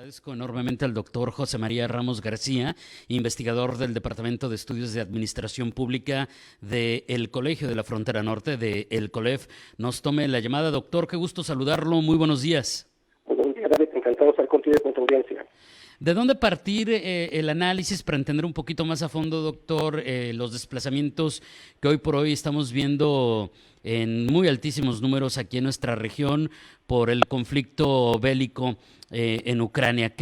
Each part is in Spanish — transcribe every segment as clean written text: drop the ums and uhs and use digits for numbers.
Agradezco enormemente al doctor José María Ramos García, investigador del Departamento de Estudios de Administración Pública del Colegio de la Frontera Norte, de el COLEF. Nos tome la llamada. Doctor, qué gusto saludarlo. Muy buenos días. Muy buen día, David. Encantado de estar contigo y con tu audiencia. ¿De dónde partir el análisis para entender un poquito más a fondo, doctor, los desplazamientos que hoy por hoy estamos viendo en muy altísimos números aquí en nuestra región por el conflicto bélico en Ucrania?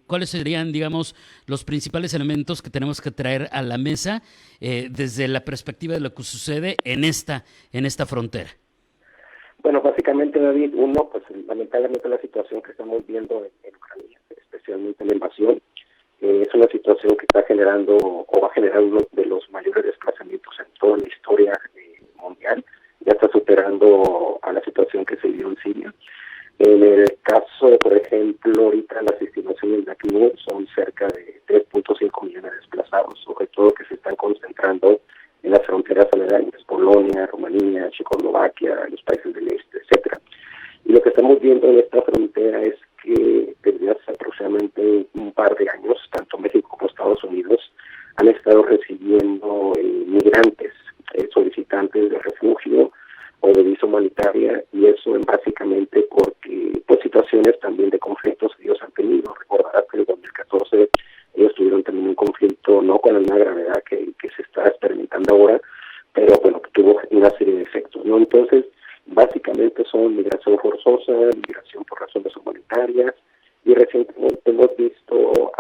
¿Cuáles serían, digamos, los principales elementos que tenemos que traer a la mesa desde la perspectiva de lo que sucede en esta frontera? Bueno, básicamente, David, pues lamentablemente la situación que estamos viendo en Ucrania, especialmente la invasión, es una situación que está generando o va a generar uno de los mayores desplazamientos en toda la historia mundial. Ya está superando a la situación que se vivió en Siria. En el caso, por ejemplo, ahorita las estimaciones de ACNUR son cerca de 3.5 millones de desplazados, sobre todo que se están concentrando en las fronteras aledañas, Polonia, Rumanía, Checoslovaquia, los países del este, etcétera. Y lo que estamos viendo en esta frontera es que desde hace aproximadamente un par de años, tanto México como Estados Unidos han estado recibiendo migrantes, solicitantes de refugio o de visa humanitaria, y eso básicamente porque pues situaciones también de conflictos que ellos han tenido. Recordarás que en el 2014 ellos tuvieron también un conflicto, no con la misma gravedad que se está experimentando ahora, pero bueno, que tuvo una serie de efectos, ¿no? Entonces, básicamente son migración forzosa, migración por razones humanitarias, y recientemente hemos visto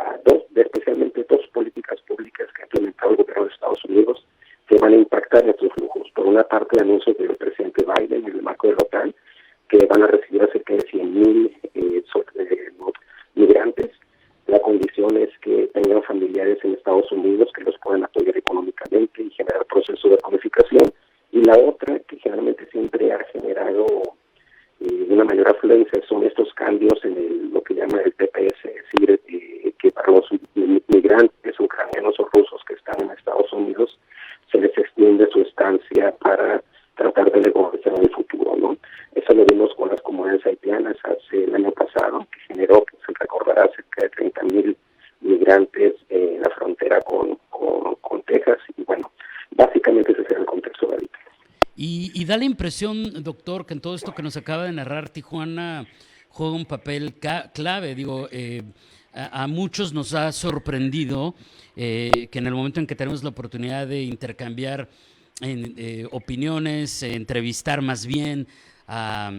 especialmente dos políticas públicas que ha implementado el gobierno de Estados Unidos que van a impactar estos flujos. Por una parte, anuncios del presidente Biden en el marco de la OTAN, que van a recibir a cerca de 100,000 migrantes. La condición es que tengan familiares en Estados Unidos que los puedan apoyar económicamente y generar procesos de codificación. Y la otra, que generalmente siempre ha generado una mayor afluencia, son estos cambios en lo que llaman el TPS, es decir, que para los migrantes ucranianos o rusos que están en Estados Unidos se les extiende su estancia para tratar de negociar en el futuro, ¿no? Eso lo vimos con las comunidades haitianas hace el año pasado, que generó, se recordará, cerca de 30,000 migrantes en la frontera con Texas. Y bueno, básicamente ese es el contexto de ahorita. Y da la impresión, doctor, que en todo esto que nos acaba de narrar, Tijuana juega un papel clave. Digo, a muchos nos ha sorprendido que en el momento en que tenemos la oportunidad de intercambiar opiniones, entrevistar más bien a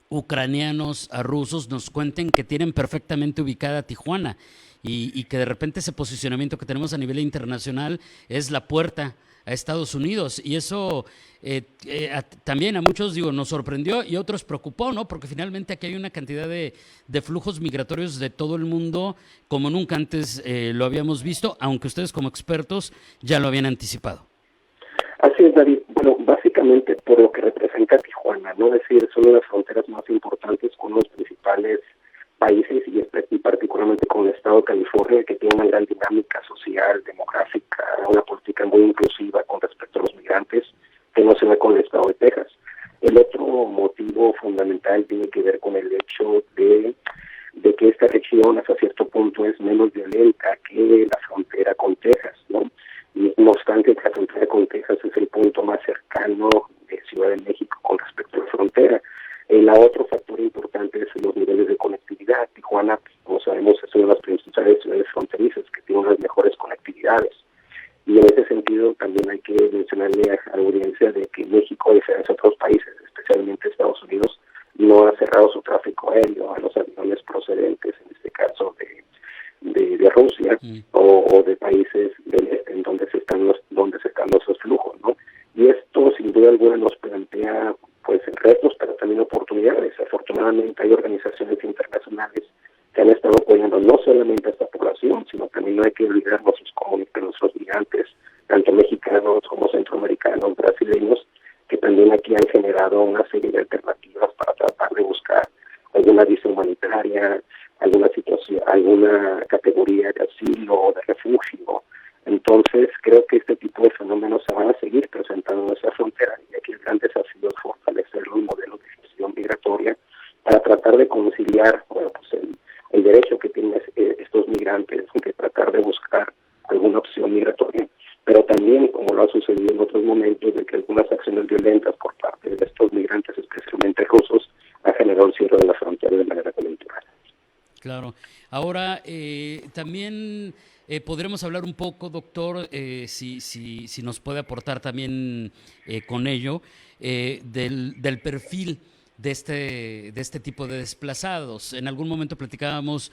ucranianos, a rusos, nos cuenten que tienen perfectamente ubicada Tijuana y que de repente ese posicionamiento que tenemos a nivel internacional es la puerta a Estados Unidos, y eso también a muchos, nos sorprendió y a otros preocupó, ¿no? Porque finalmente aquí hay una cantidad de flujos migratorios de todo el mundo como nunca antes lo habíamos visto, aunque ustedes como expertos ya lo habían anticipado. Así es, David. Bueno, básicamente por lo que representa Tijuana, ¿no? Es decir, son una de las fronteras más importantes con los principales países y particularmente con el estado de California, que tiene una gran dinámica social, demográfica, una política muy inclusiva con respecto a los migrantes, que no se ve con el estado de Texas. El otro motivo fundamental tiene que ver con el hecho de que esta región hasta cierto punto es menos violenta que la frontera con Texas, ¿no? Y no obstante, la frontera con Texas es el punto más cercano de Ciudad de México con respecto a la frontera. El otro factor importante es los niveles de conectividad. Tijuana, como sabemos, es una de las principales ciudades fronterizas que tiene unas mejores conectividades. Y en ese sentido también hay que mencionarle a la audiencia de que México, a diferencia de otros países, especialmente Estados Unidos, no ha cerrado su tráfico aéreo a los aviones procedentes, en este caso de Rusia o de países del este, en donde se están esos flujos, ¿no? Y esto sin duda alguna nos plantea pues retos, pero también oportunidades. Afortunadamente hay organizaciones internacionales que han estado apoyando no solamente a esta población, sino también no hay que olvidar nuestros migrantes, tanto mexicanos como centroamericanos, brasileños, que también aquí han generado una serie de alternativas para tratar de buscar alguna visa humanitaria, alguna categoría de asilo o de refugio. Entonces, creo que este tipo de fenómenos se van a seguir presentando en nuestra frontera, y aquí el gran desafío es fortalecer los modelos de gestión migratoria para tratar de conciliar el derecho que tienen estos migrantes de tratar de buscar alguna opción migratoria, pero también, como lo ha sucedido en otros momentos, de que algunas acciones violentas por parte de estos migrantes, especialmente rusos, ha generado el cierre de la frontera de manera coyuntural. Claro. Ahora, también podremos hablar un poco, doctor, si nos puede aportar también con ello, del perfil de este tipo de desplazados. En algún momento platicábamos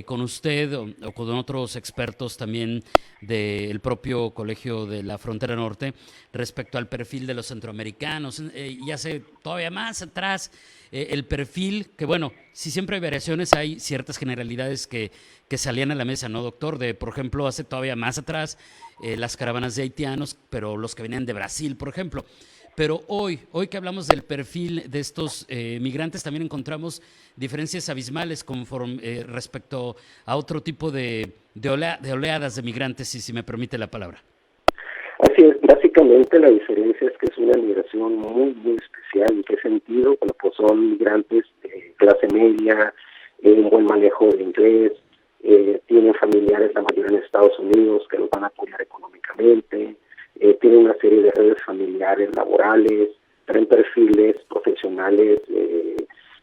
con usted o con otros expertos también del propio Colegio de la Frontera Norte respecto al perfil de los centroamericanos. Y hace todavía más atrás el perfil, que bueno, si siempre hay variaciones, hay ciertas generalidades que salían a la mesa, ¿no, doctor? De, por ejemplo, hace todavía más atrás las caravanas de haitianos, pero los que venían de Brasil, por ejemplo. Pero hoy que hablamos del perfil de estos migrantes, también encontramos diferencias abismales respecto a otro tipo de oleadas de migrantes, si me permite la palabra. Así es, básicamente la diferencia es que es una migración muy especial. ¿En qué sentido? Bueno, pues son migrantes de clase media, un buen manejo del inglés, tienen familiares, la mayoría en Estados Unidos, que los van a apoyar económicamente, tienen una serie de redes familiares, laborales, traen perfiles profesionales,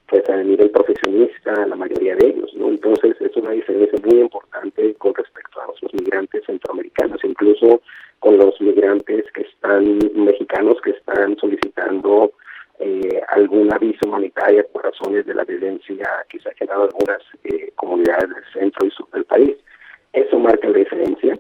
pues a nivel profesionista, la mayoría de ellos, ¿no? Entonces es una diferencia muy importante con respecto a los migrantes centroamericanos, incluso con los migrantes mexicanos que están solicitando alguna visa humanitaria por razones de la violencia que se ha generado en algunas comunidades del centro y sur del país. Eso marca la diferencia.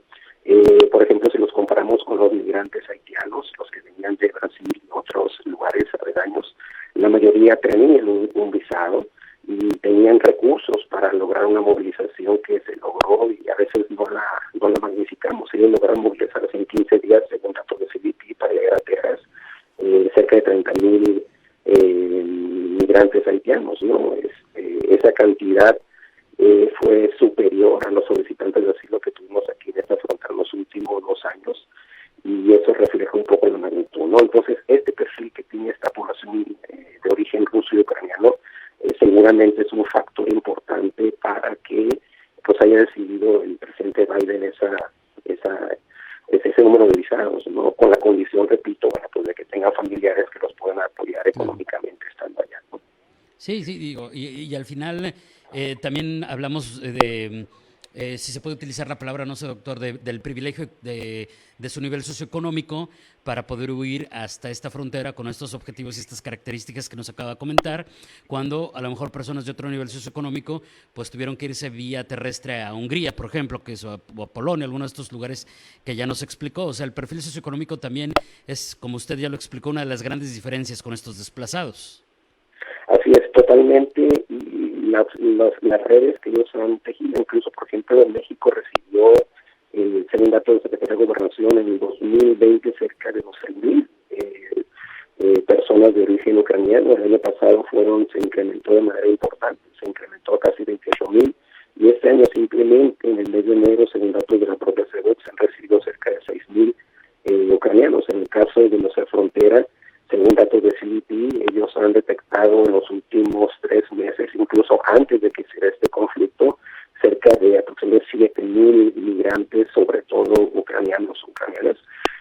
Por ejemplo, si los comparamos con los migrantes haitianos, los que venían de Brasil y otros lugares aledaños, la mayoría tenían un visado y tenían recursos para lograr una movilización que se logró, y a veces no la magnificamos. Ellos lograron movilizarse en 15 días, según datos de CBP, para llegar a Texas, cerca de 30,000 migrantes haitianos, ¿no? Esa cantidad fue superior a los solicitantes de asilo que tuvimos aquí en esta frontera en los últimos 2 años, y eso refleja un poco la magnitud, ¿no? Entonces, este perfil que tiene esta población de origen ruso y ucraniano seguramente es un factor importante para que pues haya decidido el presidente Biden ese número de visados, ¿no? Con la condición, repito, bueno, pues de que tengan familiares que los puedan apoyar económicamente estando allá, ¿no? Sí, digo, y al final también hablamos de, si se puede utilizar la palabra, no sé, doctor, del privilegio de su nivel socioeconómico para poder huir hasta esta frontera con estos objetivos y estas características que nos acaba de comentar, cuando a lo mejor personas de otro nivel socioeconómico pues tuvieron que irse vía terrestre a Hungría, por ejemplo, que es, o a Polonia, algunos de estos lugares que ya nos explicó. O sea, el perfil socioeconómico también es, como usted ya lo explicó, una de las grandes diferencias con estos desplazados. Así es, totalmente, y las redes que ellos han tejido, incluso, por ejemplo, en México recibió, según datos de Secretaría de Gobernación, en el 2020 cerca de 12,000 personas de origen ucraniano. El año pasado se incrementó de manera importante, se incrementó a casi 28,000, y este año simplemente en el mes de enero, según datos de la propia CEDOC, se han recibido cerca de 6,000 ucranianos. En el caso de nuestra frontera, según datos de CBP, ellos han detectado en los últimos 3 meses, incluso antes de que se dé este conflicto, cerca de aproximadamente 7,000 migrantes, sobre todo ucranianas,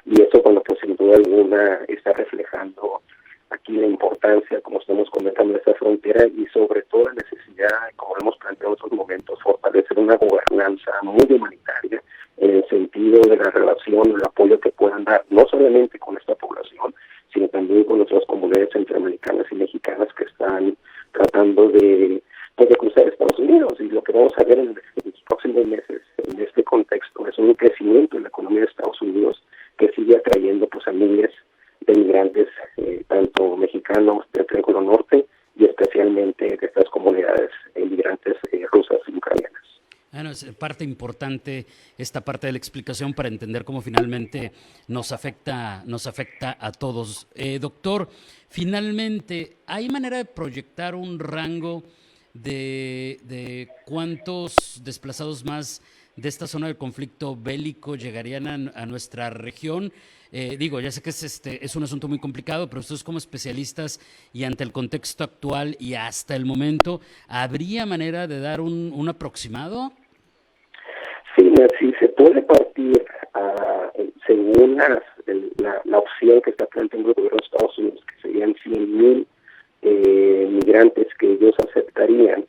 y eso, bueno, pues sin duda alguna está reflejando aquí la importancia, como estamos comentando, de esta frontera, y sobre todo la necesidad, como hemos planteado en otros momentos, fortalecer una gobernanza muy humanitaria en el sentido de la relación, el apoyo que puedan dar, no solamente con esta población, sino también con otras comunidades centroamericanas y mexicanas que están tratando de cruzar Estados Unidos. Y lo que vamos a ver en los próximos meses en este contexto es un crecimiento en la economía de Estados Unidos que sigue atrayendo pues a miles de migrantes, tanto mexicanos del Triángulo Norte y especialmente de estas comunidades migrantes rusas y ucranianas. Bueno, es parte importante esta parte de la explicación para entender cómo finalmente nos afecta a todos. Doctor, finalmente, ¿hay manera de proyectar un rango de cuántos desplazados más de esta zona del conflicto bélico llegarían a nuestra región? Digo, ya sé que es un asunto muy complicado, pero ustedes como especialistas y ante el contexto actual y hasta el momento, ¿habría manera de dar un aproximado? Sí, sí se puede partir según la opción que está planteando el gobierno de Estados Unidos, que serían 100,000 migrantes que ellos aceptarían.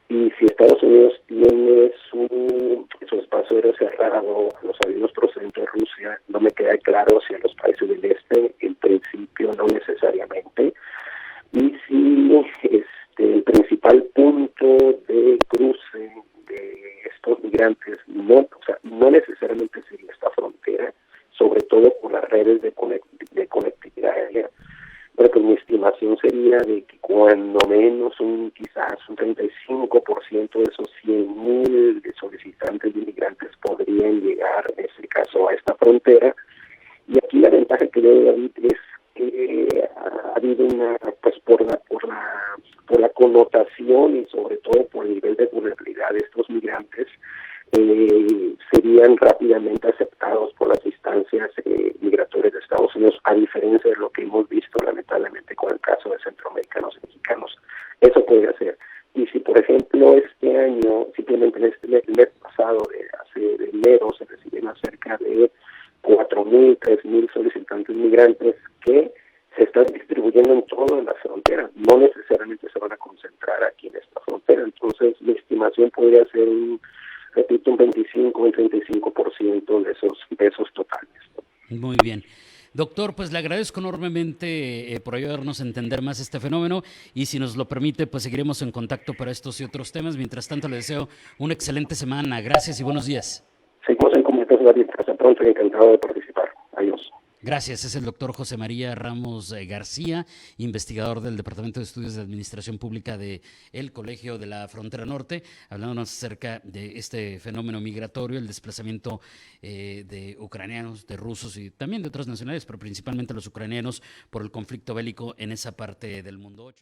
Y si Estados Unidos tiene su espacio aéreo cerrado, los aviones procedentes de Rusia, no me queda claro si a los países del este, en principio no necesariamente. Y si el principal punto de cruce de estos migrantes no necesariamente sería esta frontera, sobre todo por las redes de conectividad aérea. Bueno, pues mi estimación sería de que cuando menos quizás un 35% de esos 100,000 solicitantes de inmigrantes podrían llegar, en este caso, a esta frontera. Y aquí la ventaja que veo, David, es que ha habido pues por la connotación y sobre todo por el nivel de vulnerabilidad de estos migrantes, serían rápidamente aceptados por las instancias migratorias de Estados Unidos, a diferencia de lo que hemos visto lamentablemente con el caso de centroamericanos y mexicanos. Eso podría ser. Y si, por ejemplo, este año, simplemente en el mes pasado, de enero, se recibieron cerca de 4,000, 3,000 solicitantes migrantes que se están distribuyendo en todas las fronteras, no necesariamente se van a concentrar aquí en esta frontera. Entonces, mi estimación podría ser repito, un 25 o un 35% de esos totales. Muy bien. Doctor, pues le agradezco enormemente por ayudarnos a entender más este fenómeno y si nos lo permite, pues seguiremos en contacto para estos y otros temas. Mientras tanto, le deseo una excelente semana. Gracias y buenos días. Seguimos en comunicación, David. Hasta pronto y encantado de participar. Adiós. Gracias. Es el doctor José María Ramos García, investigador del Departamento de Estudios de Administración Pública del Colegio de la Frontera Norte, hablándonos acerca de este fenómeno migratorio, el desplazamiento de ucranianos, de rusos y también de otras nacionalidades, pero principalmente los ucranianos por el conflicto bélico en esa parte del mundo.